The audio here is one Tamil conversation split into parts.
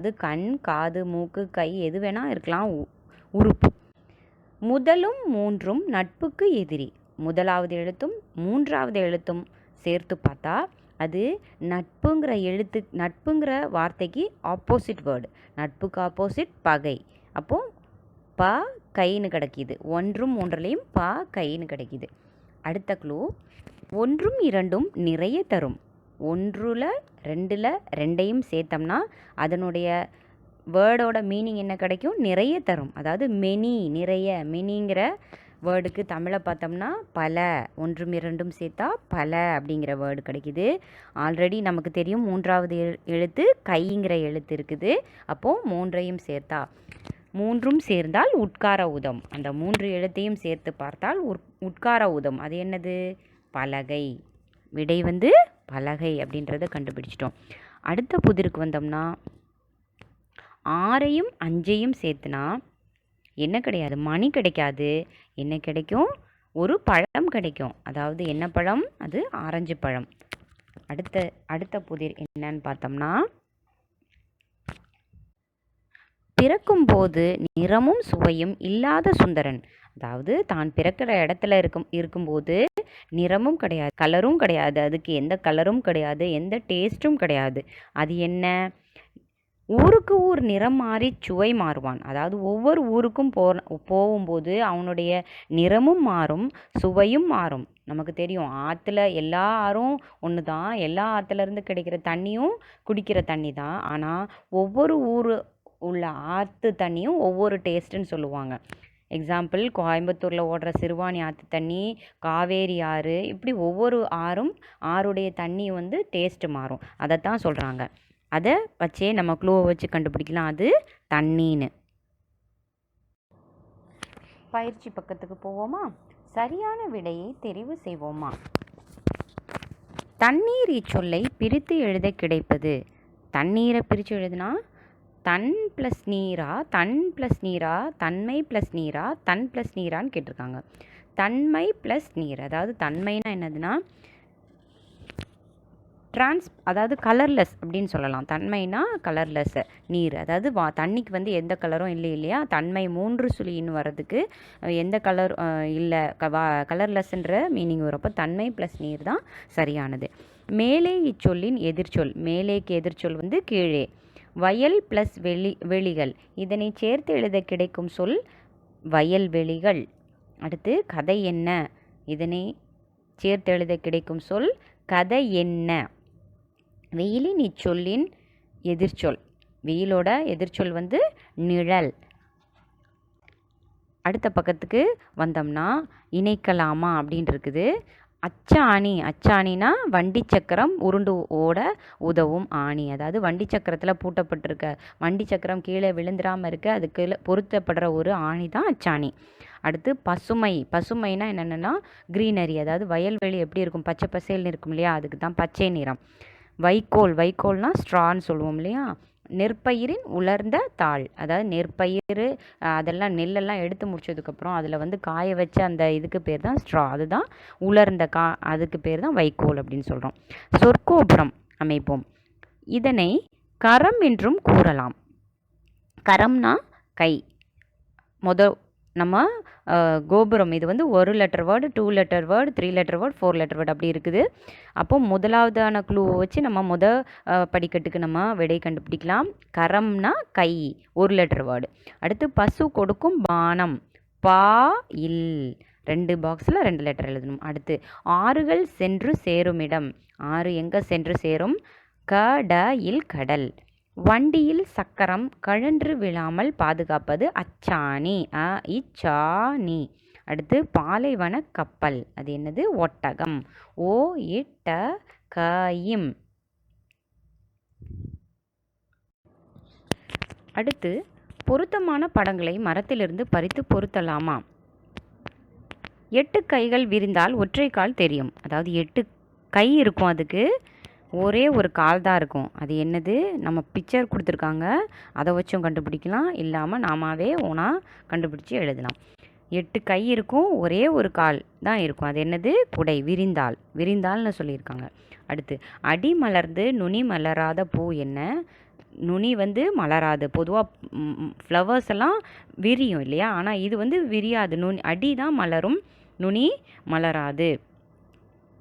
அதாவது கண், காது, மூக்கு, கை எது வேணால் இருக்கலாம் உறுப்பு. முதலும் மூன்றும் நட்புக்கு எதிரி. முதலாவது எழுத்தும் மூன்றாவது எழுத்தும் சேர்த்து பார்த்தா அது நட்புங்கிற வார்த்தைக்கு ஆப்போசிட் வேர்டு. நட்புக்கு ஆப்போசிட் பகை. அப்போது ப கைன்னு கிடைக்கிது. ஒன்றும் மூன்றுலேயும் ப கைன்னு கிடைக்கிது. அடுத்த க்ளூ, ஒன்றும் இரண்டும் நிறைய தரும். ஒன்றில் ரெண்டில் ரெண்டையும் சேர்த்தோம்னா அதனுடைய வேர்டோட மீனிங் என்ன கிடைக்கும்? நிறைய தரும். அதாவது மெனி, நிறைய. மெனிங்கிற வேர்டுக்கு தமிழை பார்த்தோம்னா பல. ஒன்றும் இரண்டும் சேர்த்தா பல அப்படிங்கிற வேர்டு கிடைக்கிது. ஆல்ரெடி நமக்கு தெரியும் மூன்றாவது எழுத்து கைங்கிற எழுத்து இருக்குது. அப்போது மூன்றையும் சேர்த்தா, மூன்றும் சேர்ந்தால் உட்கார உதம். அந்த மூன்று எழுத்தையும் சேர்த்து பார்த்தால் உட்கார உதம். அது என்னது? பலகை. விடை பலகை அப்படின்றத கண்டுபிடிச்சிட்டோம். அடுத்த புதிருக்கு வந்தோம்னா, ஆறையும் அஞ்சையும் சேர்த்துனா என்ன கிடையாது? மணி கிடைக்காது. என்ன கிடைக்கும்? ஒரு பழம் கிடைக்கும். அதாவது என்ன பழம்? அது ஆரஞ்சு பழம். அடுத்த புதிர் என்னன்னு பார்த்தோம்னா, பிறக்கும்போது நிறமும் சுவையும் இல்லாத சுந்தரன். அதாவது தான் பிறக்கிற இடத்துல இருக்கும்போது நிறமும் கிடையாது, கலரும் கிடையாது, அதுக்கு எந்த கலரும் கிடையாது, எந்த டேஸ்ட்டும் கிடையாது. அது என்ன? ஊருக்கு ஊர் நிறம் மாறி சுவை மாறுவான். அதாவது ஒவ்வொரு ஊருக்கும் போகும்போது அவனுடைய நிறமும் மாறும், சுவையும் மாறும். நமக்கு தெரியும் ஆற்றுல எல்லா ஆறும் ஒன்று தான், எல்லா ஆற்றுலேருந்து கிடைக்கிற தண்ணியும் குடிக்கிற தண்ணி தான். ஆனால் ஒவ்வொரு ஊர் உள்ள ஆற்று தண்ணியும் ஒவ்வொரு டேஸ்ட்டுன்னு சொல்லுவாங்க. எக்ஸாம்பிள், கோயம்புத்தூரில் ஓடுற சிறுவாணி ஆற்று தண்ணி, காவேரி ஆறு, இப்படி ஒவ்வொரு ஆறுடைய தண்ணி டேஸ்ட்டு மாறும். அதைத்தான் சொல்கிறாங்க. அதை வச்சே நம்ம க்ளூவை வச்சு கண்டுபிடிக்கலாம் அது தண்ணின்னு. பயிற்சி பக்கத்துக்கு போவோமா? சரியான விடையை தெரிவு செய்வோமா? தண்ணீர் இச்சொல்லை பிரித்து எழுத கிடைப்பது. தண்ணீரை பிரித்து எழுதுனா தன் ப்ளஸ் நீரா, தன் ப்ளஸ் நீரா, தன்மை ப்ளஸ் நீரா, தன் ப்ளஸ் நீரான்னு கேட்டிருக்காங்க. தன்மை ப்ளஸ் நீர். அதாவது தன்மைனா என்னதுன்னா அதாவது கலர்லெஸ் அப்படின்னு சொல்லலாம். தன்மைனா கலர்லெஸ். நீர் அதாவது தண்ணிக்கு எந்த கலரும் இல்லை இல்லையா? தன்மை 3 சுழின்னு வர்றதுக்கு எந்த கலர் இல்லை, கலர்லெஸ்ன்ற மீனிங் வரப்போ தன்மை ப்ளஸ் நீர் தான் சரியானது. மேலே இச்சொல்லின் எதிர்ச்சொல். மேலேக்கு எதிர்ச்சொல் கீழே. வயல் ப்ளஸ் வெளிகள். இதனை சேர்த்து எழுத கிடைக்கும் சொல் வயல்வெளிகள். அடுத்து கதை என்ன. இதனை சேர்த்து எழுத கிடைக்கும் சொல் கதை என்ன. வெயிலின் இச்சொல்லின் எதிர்ச்சொல். வெயிலோட எதிர்ச்சொல் நிழல். அடுத்த பக்கத்துக்கு வந்தோம்னா இணைக்கலாமா அப்படின்னு இருக்குது. அச்சாணி. அச்சாணினா வண்டி சக்கரம் உருண்டு ஓட உதவும் ஆணி. அதாவது வண்டி சக்கரத்தில் பூட்டப்பட்டிருக்க வண்டி சக்கரம் கீழே விழுந்துடாமல் இருக்க அதுக்கு பொருத்தப்படுற ஒரு ஆணி தான் அச்சாணி. அடுத்து பசுமை. பசுமைனா என்னென்னா க்ரீனரி. அதாவது வயல்வெளி எப்படி இருக்கும்? பச்சை பசேல்னு இருக்கும் இல்லையா? அதுக்கு தான் பச்சை நிறம். வைக்கோல். வைக்கோல்னால் ஸ்ட்ரான்னு சொல்லுவோம் இல்லையா? நெற்பயிரின் உலர்ந்த தாள். அதாவது நெற்பயிர் அதெல்லாம் நெல்லெல்லாம் எடுத்து முடிச்சதுக்கப்புறம் அதில் காய வச்ச அந்த இதுக்கு பேர் தான் ஸ்ட்ரா. அதுதான் உலர்ந்த அதுக்கு பேர் தான் வைக்கோல் அப்படின்னு சொல்கிறோம். சொற்கோபுரம் அமைப்போம். இதனை கரம் என்றும் கூறலாம். கரம்னா கை. நம்ம கோபுரம் இது 1 letter word, 2 letter word, 3 letter word, 4 letter word அப்படி இருக்குது. அப்போ முதலாவதான க்ளூவை வச்சு நம்ம படிக்கட்டுக்கு நம்ம விடை கண்டுபிடிக்கலாம். கரம்னா கை, 1 லெட்டர் வேர்டு. அடுத்து பசு கொடுக்கும் பானம். பா இல். 2 பாக்ஸில் 2 லெட்டர் எழுதணும். அடுத்து ஆறுகள் சென்று சேரும் இடம். ஆறு எங்கே சென்று சேரும்? கடல். கடல். வண்டியில் சக்கரம் கழன்று விழாமல் பாதுகாப்பது அச்சாணி. இச்சாணி. அடுத்து பாலைவன கப்பல். அது என்னது? ஒட்டகம். ஓ இட்ட கையும். அடுத்து பொருத்தமான படங்களை மரத்திலிருந்து பறித்து பொருத்தலாமா? 8 கைகள் விரிந்தால் ஒற்றை கால் தெரியும். அதாவது 8 கை இருக்கும், அதுக்கு ஒரே ஒரு கால் தான் இருக்கும். அது என்னது? நம்ம பிக்சர் கொடுத்துருக்காங்க, அதை வச்சும் கண்டுபிடிக்கலாம், இல்லாமல் நாமாவே ஓனாக கண்டுபிடிச்சி எழுதலாம். 8 கை இருக்கும், ஒரே ஒரு கால் தான் இருக்கும். அது என்னது? குடை. விரிந்தால். விரிந்தால்னு சொல்லியிருக்காங்க. அடுத்து அடி மலர்ந்து நுனி மலராத பூ என்ன? நுனி வந்து மலராது. பொதுவாக ஃப்ளவர்ஸ் எல்லாம் விரியும் இல்லையா, ஆனால் இது வந்து விரியாது. அடி தான் மலரும், நுனி மலராது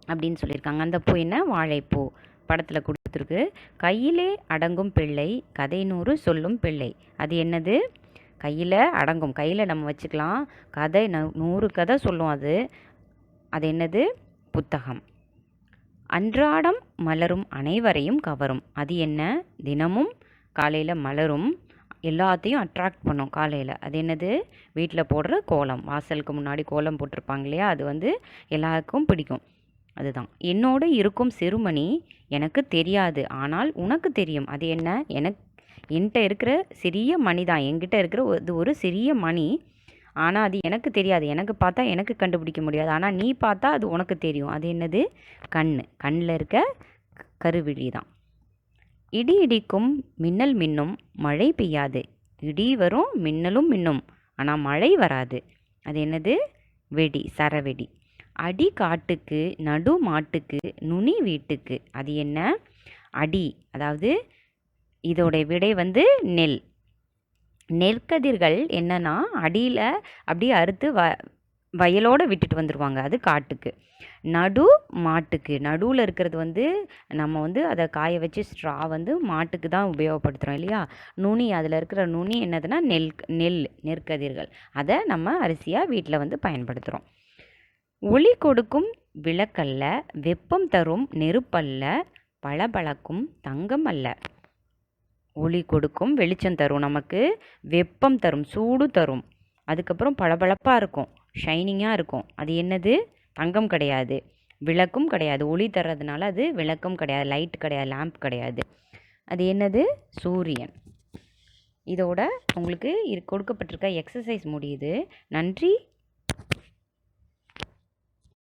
அப்படின்னு சொல்லியிருக்காங்க. அந்த பூ என்ன? வாழைப்பூ. படத்தில் கொடுத்துருக்கு. கையிலே அடங்கும் பிள்ளை கதை 100 சொல்லும் பிள்ளை. அது என்னது? கையில் அடங்கும், கையில் நம்ம வச்சுக்கலாம். கதை 100 கதை சொல்லும். அது என்னது? புத்தகம். அன்றாடம் மலரும் அனைவரையும் கவரும். அது என்ன? தினமும் காலையில் மலரும், எல்லாத்தையும் அட்ராக்ட் பண்ணும் காலையில். அது என்னது? வீட்டில் போடுற கோலம். வாசலுக்கு முன்னாடி கோலம் போட்டிருப்பாங்க இல்லையா, அது வந்து எல்லாருக்கும் பிடிக்கும். அதுதான். என்னோடு இருக்கும் சிறுமணி எனக்கு தெரியாது, ஆனால் உனக்கு தெரியும். அது என்ன? என்கிட்ட இருக்கிற சிறிய மணி தான், என்கிட்ட இருக்கிற ஒரு சிறிய மணி, ஆனால் அது எனக்கு தெரியாது. எனக்கு பார்த்தா எனக்கு கண்டுபிடிக்க முடியாது, ஆனால் நீ பார்த்தா அது உனக்கு தெரியும். அது என்னது? கண்ணில் இருக்க கருவிழி தான். இடி இடிக்கும் மின்னல் மின்னும் மழை பெய்யாது. இடி வரும், மின்னலும் மின்னும், ஆனால் மழை வராது. அது என்னது? வெடி, சரவெடி. அடி காட்டுக்கு நடு மாட்டுக்கு நுனி வீட்டுக்கு. அது என்ன? அடி, அதாவது இதோடைய விடை வந்து நெல். நெற்கதிர்கள் என்னன்னா அடியில் அப்படியே அறுத்து வயலோடு விட்டுட்டு வந்துடுவாங்க, அது காட்டுக்கு. நடு மாட்டுக்கு, நடுவில் இருக்கிறது வந்து நம்ம வந்து அதை காய வச்சு ஸ்ட்ரா வந்து மாட்டுக்கு தான் உபயோகப்படுத்துகிறோம் இல்லையா. நுனி, அதில் இருக்கிற நுனி என்னதுன்னா நெற்கதிர்கள். அதை நம்ம அரிசியாக வீட்டில் வந்து பயன்படுத்துகிறோம். ஒளி கொடுக்கும் விளக்கல்ல, வெப்பம் தரும் நெருப்பல்ல, பளபளக்கும் தங்கம் அல்ல. ஒளி கொடுக்கும், வெளிச்சம் தரும், நமக்கு வெப்பம் தரும், சூடு தரும், அதுக்கப்புறம் பளபளப்பாக இருக்கும், ஷைனிங்காக இருக்கும். அது என்னது? தங்கம் கிடையாது, விளக்கும் கிடையாது. ஒளி தர்றதுனால அது விளக்கும் கிடையாது, லைட் கிடையாது, லேம்ப் கிடையாது. அது என்னது? சூரியன். இதோட உங்களுக்கு கொடுக்கப்பட்டிருக்க எக்ஸசைஸ் முடியுது. நன்றி.